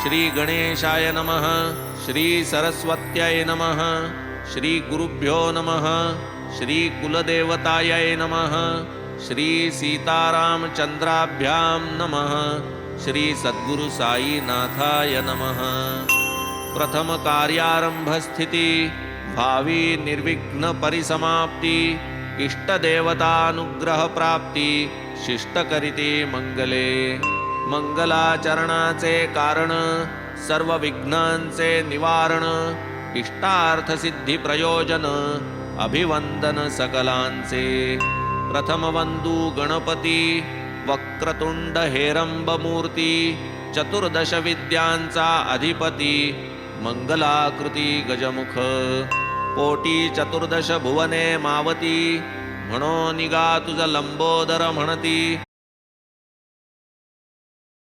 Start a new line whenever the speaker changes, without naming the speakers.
श्री गणेशाय नमः, श्री सरस्वत्यै नमः, श्री गुरुभ्यो नमः, श्री कुलदेवतायै नमः, श्री सीतारामचंद्राभ्यां नमः, श्री सद्गुरु साईनाथाय नमः। प्रथम कार्यारंभ स्थिति, भावी निर्विघ्न परिसमाप्ति, इष्टदेवतानुग्रह प्राप्ति, शिष्टकरिते मंगले। मंगलाचरणाचे कारण, सर्व विघ्नांचे निवारण, इष्टार्थ सिद्धी प्रयोजन, अभिवंदन सकलांचे। प्रथम वंदू गणपती, वक्रतुंड हेरंब मूर्ती, चतुर्दश विद्यांचा अधिपती, मंगलाकृती गजमुख। पोटी चतुर्दश भुवने मावती, म्हणो निगा तुझ लंबोदर म्हणती।